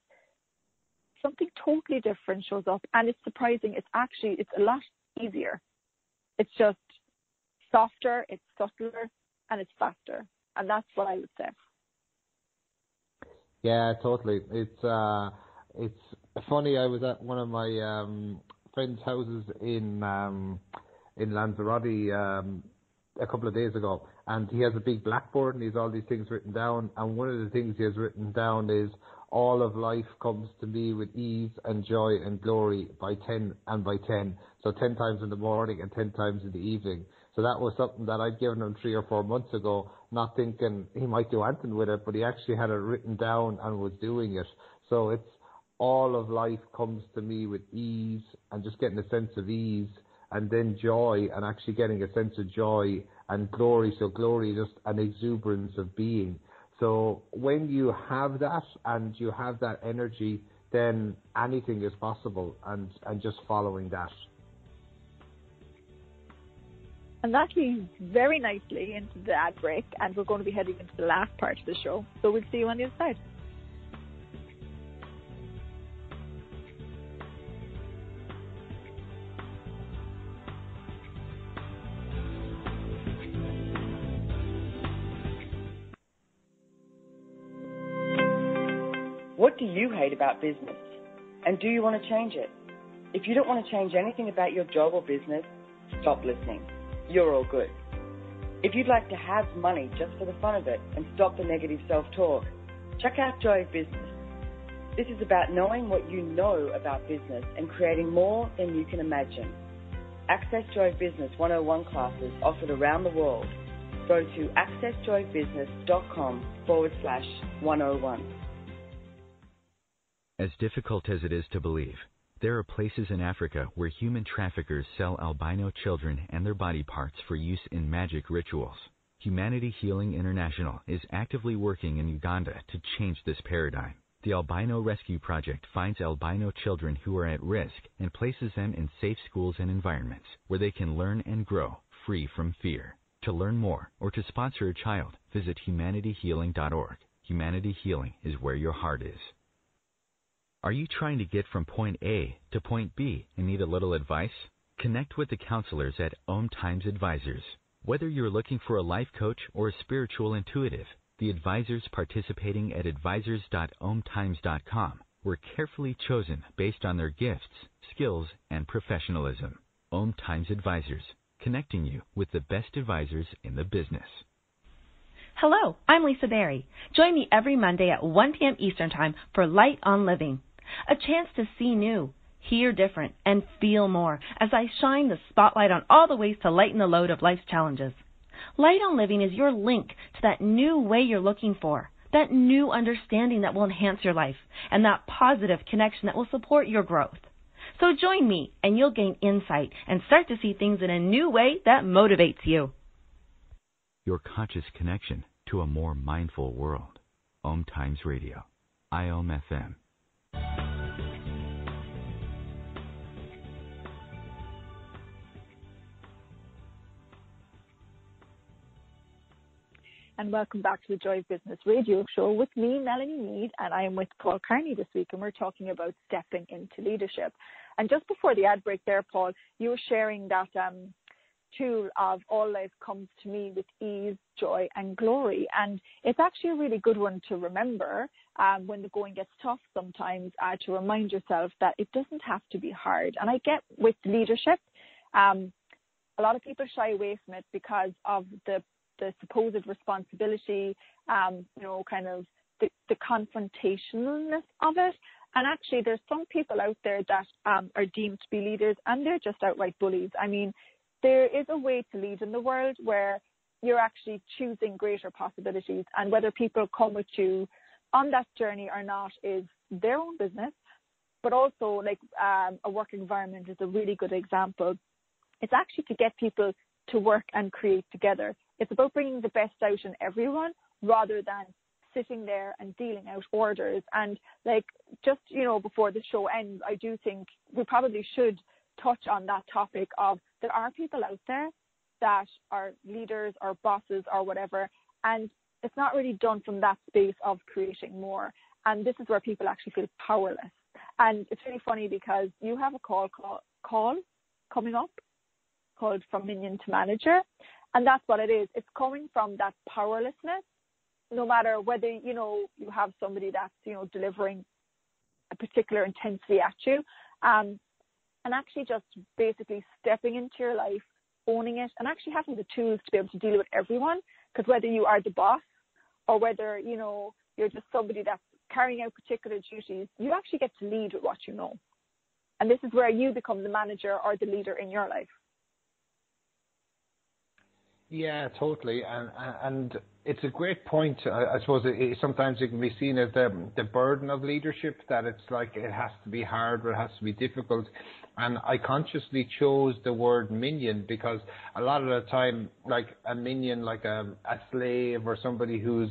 something totally different shows up. And it's surprising. It's a lot easier. It's just softer, it's subtler, and it's faster. And that's what I would say. Yeah, totally. It's funny. I was at one of my friends' houses in Lanzarote a couple of days ago, and he has a big blackboard and he has all these things written down, and one of the things he has written down is, all of life comes to me with ease and joy and glory by 10 and by 10. So 10 times in the morning and 10 times in the evening. So that was something that I'd given him 3 or 4 months ago, not thinking he might do anything with it, but he actually had it written down and was doing it. So it's, all of life comes to me with ease, and just getting a sense of ease, and then joy, and actually getting a sense of joy, and glory. So glory is just an exuberance of being. So when you have that and you have that energy, then anything is possible, and just following that. And that leads very nicely into the ad break, and we're going to be heading into the last part of the show. So we'll see you on the other side. What do you hate about business? And do you want to change it? If you don't want to change anything about your job or business, stop listening. You're all good. If you'd like to have money just for the fun of it and stop the negative self-talk, check out Joy of Business. This is about knowing what you know about business and creating more than you can imagine. Access Joy of Business 101 classes offered around the world. Go to accessjoyofbusiness.com/101. As difficult as it is to believe, there are places in Africa where human traffickers sell albino children and their body parts for use in magic rituals. Humanity Healing International is actively working in Uganda to change this paradigm. The Albino Rescue Project finds albino children who are at risk and places them in safe schools and environments where they can learn and grow free from fear. To learn more or to sponsor a child, visit humanityhealing.org. Humanity Healing is where your heart is. Are you trying to get from point A to point B and need a little advice? Connect with the counselors at OMTimes Advisors. Whether you're looking for a life coach or a spiritual intuitive, the advisors participating at advisors.omtimes.com were carefully chosen based on their gifts, skills, and professionalism. OMTimes Advisors. connecting you with the best advisors in the business. Hello, I'm Lisa Berry. Join me every Monday at 1 p.m. Eastern Time for Light on Living, a chance to see new, hear different, and feel more as I shine the spotlight on all the ways to lighten the load of life's challenges. Light on Living is your link to that new way you're looking for, that new understanding that will enhance your life, and that positive connection that will support your growth. So join me, and you'll gain insight and start to see things in a new way that motivates you. Your conscious connection to a more mindful world. OMTimes Radio. IOM FM. And welcome back to the Joy of Business Radio Show with me, Melanie Meade, and I am with Paul Kearney this week, and we're talking about stepping into leadership. And just before the ad break there, Paul, you were sharing that tool of all life comes to me with ease, joy, and glory. And it's actually a really good one to remember when the going gets tough sometimes, to remind yourself that it doesn't have to be hard. And I get with leadership, a lot of people shy away from it because of the supposed responsibility, kind of the confrontationalness of it. And actually, there's some people out there that are deemed to be leaders, and they're just outright bullies. I mean, there is a way to lead in the world where you're actually choosing greater possibilities, and whether people come with you on that journey or not is their own business. But also, like a work environment is a really good example. It's actually to get people to work and create together. It's about bringing the best out in everyone rather than sitting there and dealing out orders. And just, before the show ends, I do think we probably should touch on that topic of there are people out there that are leaders or bosses or whatever, and it's not really done from that space of creating more. And this is where people actually feel powerless. And it's really funny because you have a call coming up called From Minion to Manager. And that's what it is. It's coming from that powerlessness, no matter whether, you have somebody that's, delivering a particular intensity at you. And actually just basically stepping into your life, owning it, and actually having the tools to be able to deal with everyone. Because whether you are the boss or whether, you're just somebody that's carrying out particular duties, you actually get to lead with what you know. And this is where you become the manager or the leader in your life. Yeah, totally, and it's a great point. I suppose sometimes it can be seen as the burden of leadership, that it's like it has to be hard or it has to be difficult. And I consciously chose the word minion because a lot of the time, like a minion, like a slave or somebody who's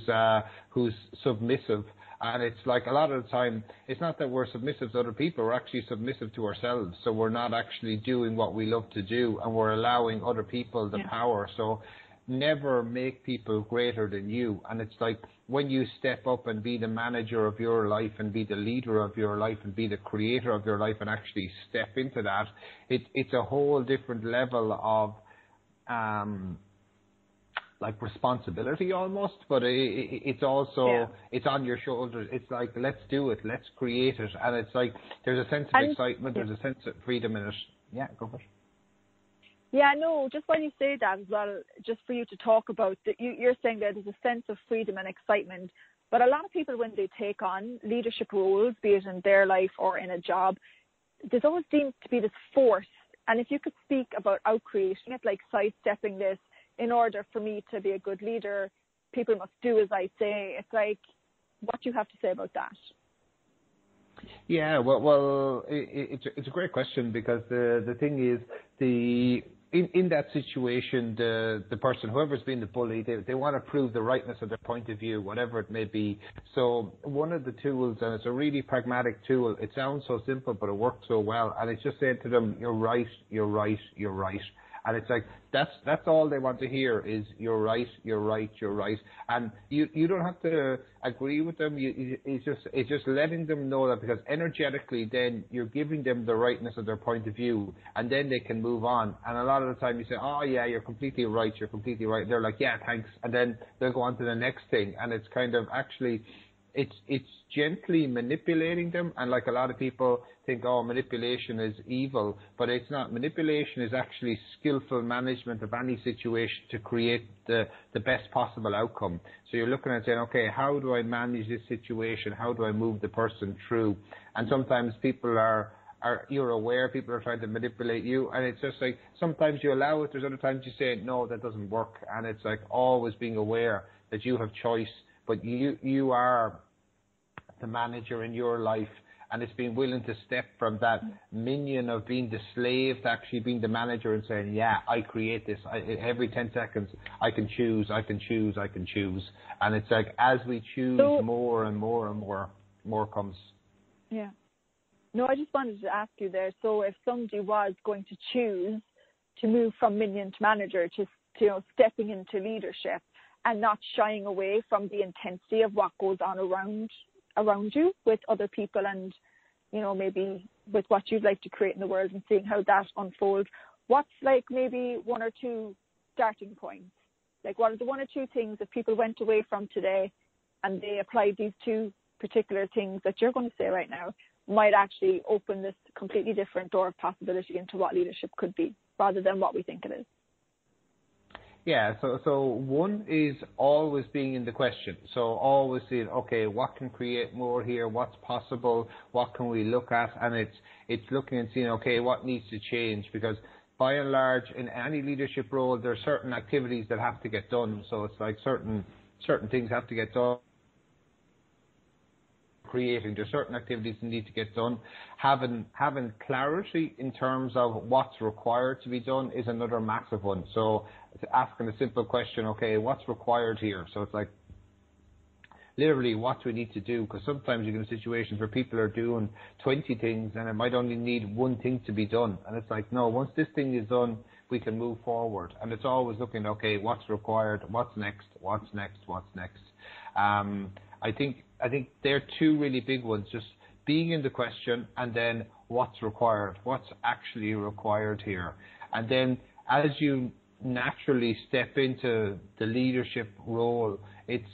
submissive. And it's like a lot of the time, it's not that we're submissive to other people, we're actually submissive to ourselves. So we're not actually doing what we love to do, and we're allowing other people the power. So never make people greater than you. And it's like when you step up and be the manager of your life and be the leader of your life and be the creator of your life and actually step into that, it's a whole different level of like responsibility almost, but it's also, it's on your shoulders. It's like, let's do it, let's create it. And it's like, there's a sense of excitement, there's a sense of freedom in it. Yeah, go for it. Yeah, no, just when you say that as well, just for you to talk about, you're saying that there's a sense of freedom and excitement. But a lot of people, when they take on leadership roles, be it in their life or in a job, there's always seems to be this force. And if you could speak about out-creating it, like sidestepping this, in order for me to be a good leader, people must do as I say. It's like, what do you have to say about that? Yeah, well, it's a great question, because the thing is, in that situation, the person, whoever's been the bully, they want to prove the rightness of their point of view, whatever it may be. So one of the tools, and it's a really pragmatic tool, it sounds so simple, but it works so well, and it's just saying to them, you're right, you're right, you're right. And it's like, that's all they want to hear is, you're right, you're right, you're right. And you don't have to agree with them. It's just letting them know that, because energetically then you're giving them the rightness of their point of view, and then they can move on. And a lot of the time you say, oh yeah, you're completely right. They're like, yeah, thanks. And then they'll go on to the next thing. And it's kind of actually it's gently manipulating them. And like a lot of people think, oh, manipulation is evil, but it's not. Manipulation is actually skillful management of any situation to create the best possible outcome. So you're looking at saying, okay, how do I manage this situation? How do I move the person through? And sometimes people you're aware people are trying to manipulate you, and it's just like sometimes you allow it, there's other times you say, no, that doesn't work. And it's like always being aware that you have choice, but you are the manager in your life, and it's being willing to step from that minion of being the slave to actually being the manager and saying, yeah, I create this. Every 10 seconds I can choose. And it's like as we choose more and more and more comes. Yeah. No, I just wanted to ask you there. So if somebody was going to choose to move from minion to manager to stepping into leadership and not shying away from the intensity of what goes on around you with other people and, maybe with what you'd like to create in the world and seeing how that unfolds, what's like maybe one or two starting points? Like what are the one or two things that people went away from today and they applied these two particular things that you're going to say right now might actually open this completely different door of possibility into what leadership could be rather than what we think it is? Yeah, so one is always being in the question. So always saying, okay, what can create more here? What's possible? What can we look at? And it's looking and seeing, okay, what needs to change? Because by and large, in any leadership role, there are certain activities that have to get done. So it's like certain things have to get done. There's certain activities that need to get done. Having clarity in terms of what's required to be done is another massive one. So asking a simple question, okay, what's required here? So it's like literally what do we need to do? Because sometimes you get in situations where people are doing 20 things and it might only need one thing to be done. And it's like, no, once this thing is done, we can move forward. And it's always looking, okay, what's required? What's next? I think they're two really big ones, just being in the question and then what's required, what's actually required here. And then as you naturally step into the leadership role, it's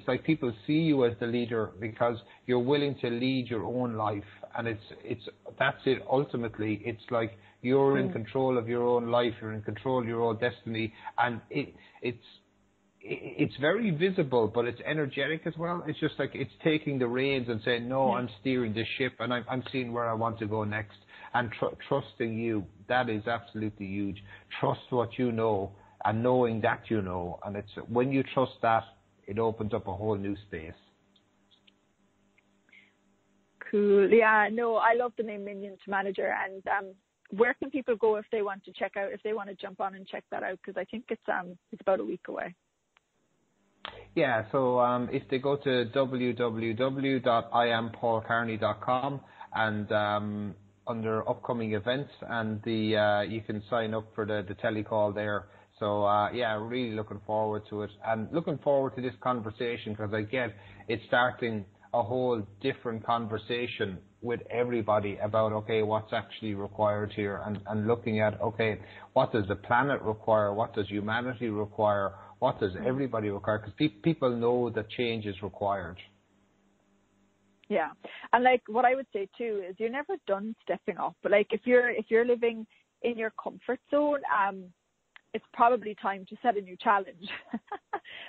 like people see you as the leader because you're willing to lead your own life. And that's it ultimately. It's like you're in control of your own life, you're in control of your own destiny, and it's very visible, but it's energetic as well. It's just like it's taking the reins and saying, no, I'm steering the ship and I'm seeing where I want to go next. And trusting you, that is absolutely huge. Trust what you know and knowing that you know. And it's when you trust that, it opens up a whole new space. Cool. Yeah, no, I love the name Minion to Manager. And where can people go if they want to jump on and check that out? Because I think it's about a week away. Yeah, so if they go to www.iampaulkearney.com and under upcoming events, and you can sign up for the telecall there. So really looking forward to it and looking forward to this conversation because I get it's starting a whole different conversation with everybody about, okay, what's actually required here and looking at, okay, what does the planet require? What does humanity require? What does everybody require? Because people know that change is required. Yeah, and like what I would say too is you're never done stepping up. But like if you're living in your comfort zone, it's probably time to set a new challenge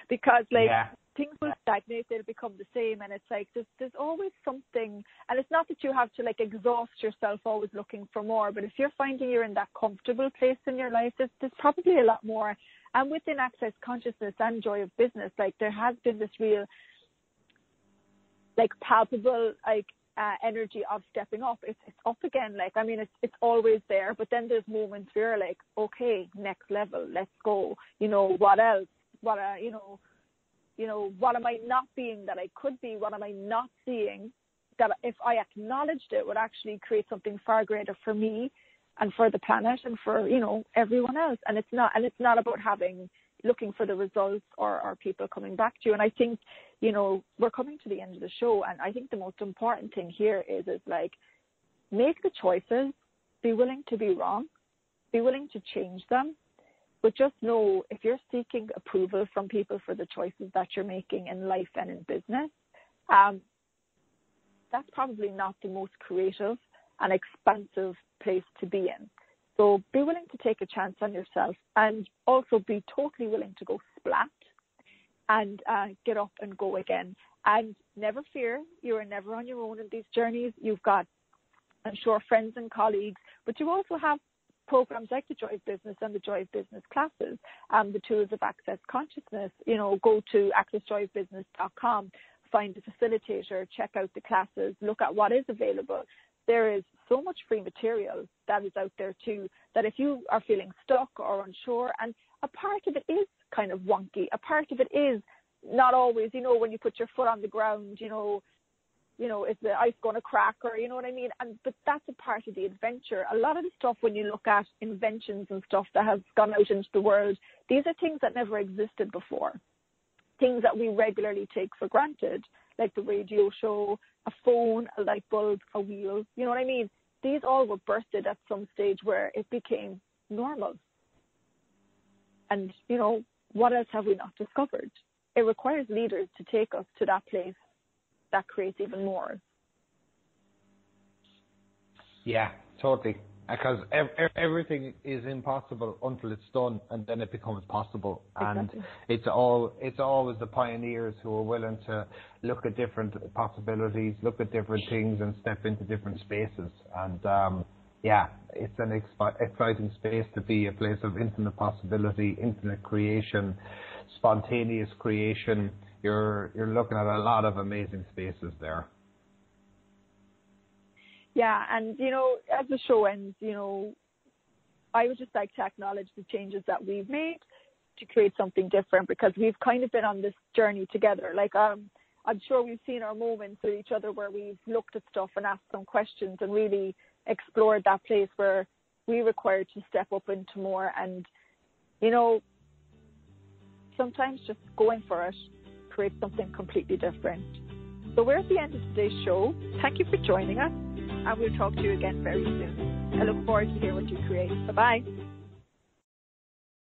because things will stagnate, they'll become the same, and it's like there's always something. And it's not that you have to like exhaust yourself always looking for more, but if you're finding you're in that comfortable place in your life, there's probably a lot more. And within Access Consciousness and Joy of Business, like there has been this real, like palpable, like energy of stepping up. It's up again. Like I mean, it's always there. But then there's moments where you're like, okay, next level, let's go. What else? What what am I not being that I could be? What am I not seeing that if I acknowledged it would actually create something far greater for me and for the planet and for, everyone else. And it's not about looking for the results or people coming back to you. And I think, we're coming to the end of the show. And I think the most important thing here is like, make the choices, be willing to be wrong, be willing to change them. But just know if you're seeking approval from people for the choices that you're making in life and in business, that's probably not the most creative and expansive place to be in. So be willing to take a chance on yourself, and also be totally willing to go splat and get up and go again. And never fear, you are never on your own in these journeys. You've got, I'm sure, friends and colleagues, but you also have programs like the Joy of Business and the Joy of Business classes, the tools of Access Consciousness. Go to accessjoyofbusiness.com, find a facilitator, check out the classes, look at what is available. There is so much free material that is out there too, that if you are feeling stuck or unsure, and a part of it is kind of wonky, a part of it is not always, when you put your foot on the ground, is the ice going to crack, or you know what I mean? But that's a part of the adventure. A lot of the stuff, when you look at inventions and stuff that has gone out into the world, these are things that never existed before. Things that we regularly take for granted, like the radio show, a phone, a light bulb, a wheel. You know what I mean? These all were birthed at some stage where it became normal. And, what else have we not discovered? It requires leaders to take us to that place that creates even more. Yeah, totally. Because everything is impossible until it's done, and then it becomes possible. Exactly. And it's always the pioneers who are willing to look at different possibilities, look at different things, and step into different spaces. And it's an exciting space to be, a place of infinite possibility, infinite creation, spontaneous creation. You're looking at a lot of amazing spaces there. Yeah, and, as the show ends, I would just like to acknowledge the changes that we've made to create something different, because we've kind of been on this journey together. Like, I'm sure we've seen our moments with each other where we've looked at stuff and asked some questions and really explored that place where we required to step up into more. And, sometimes just going for it creates something completely different. So we're at the end of today's show. Thank you for joining us, and we'll talk to you again very soon. I look forward to hearing what you create. Bye-bye.